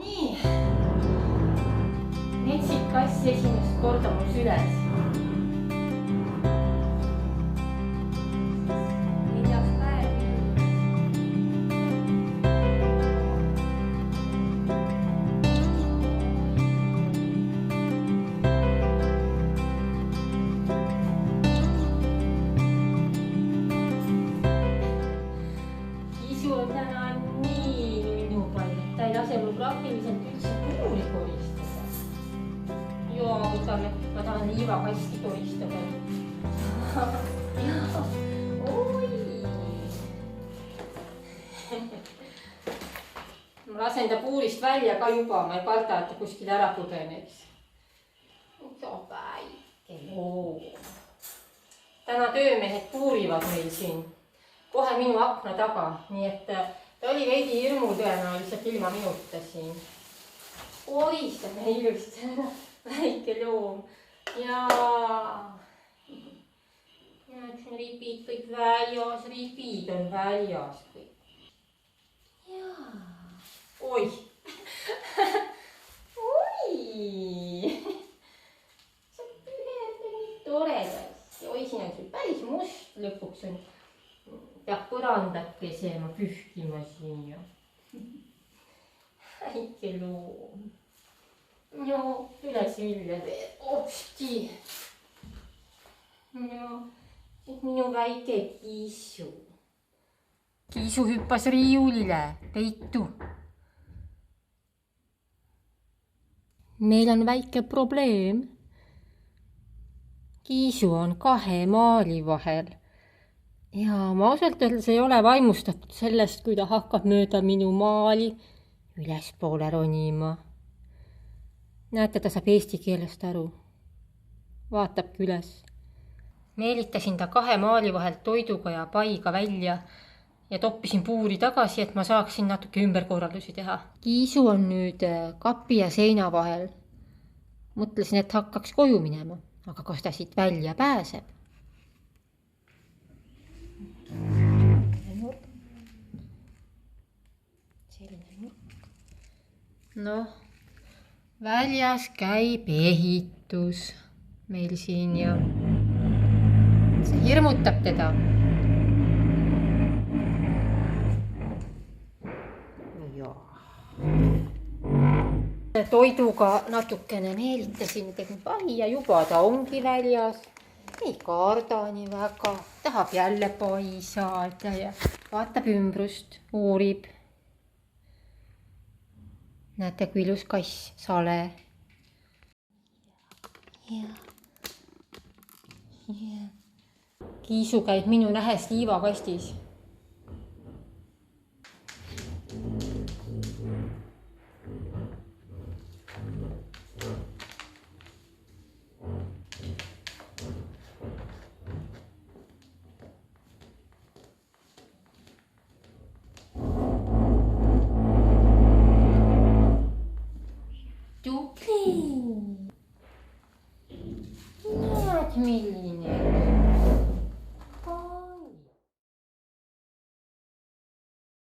nii. Metsik kass esimest korda mul süles. Neljas päev. Kiisu on täna nii minu palju, ta ei lase mul praktiliselt üldse puuri koristada. Joo, kui ma tahan liivakasti koristada. Oi! Ma lasen ta puurist välja ka juba, ma ei karda, et ta kuskil ära pudeneks. See on väike loom. Täna töömehed puurivad meil siin kohe minu akna taga, nii et ta oli veidi hirmul tõenäoliselt ilma minuta siin. Koristame ilusti ära, väike loom. Ja ripid kõik väljas, ripid on väljas kõik. Jaa. Oi! Oi! See on püherde nii toredasti. Oi, siin on sul päris must lõpuks on. Peab põrandakese ma pühkima siin ju. Väike loom. No, üles vilja veel. Opsti. No, minu väike Kiisu. Kiisu hüppas riiulile, peitu. Meil on väike probleem. Kiisu on 2 maali vahel. Ja ma ausalt öeldes ei ole vaimustatud sellest, kui ta hakkab mööda minu maali ülespoole ronima. Näete, ta saab eesti keelest aru. Vaatabki üles. Meelitasin ta 2 maali vahelt toiduga ja paiga välja ja toppisin puuri tagasi, et ma saaksin natuke ümberkorraldusi teha. Kiisu on nüüd kapi ja seina vahel. Mõtlesin, et hakkaks koju minema, aga kas ta siit välja pääseb? Noh, väljas käib ehitus meil siin ja see hirmutab teda. Toiduga natukene meelitasin, tegin pai ja juba ta ongi väljas. Ei karda nii väga, tahab jälle pai saada ja vaatab ümbrust, uurib. Näete, kui ilus kass, sale. Kiisu käib minu nähes liivakastis. Näed, milline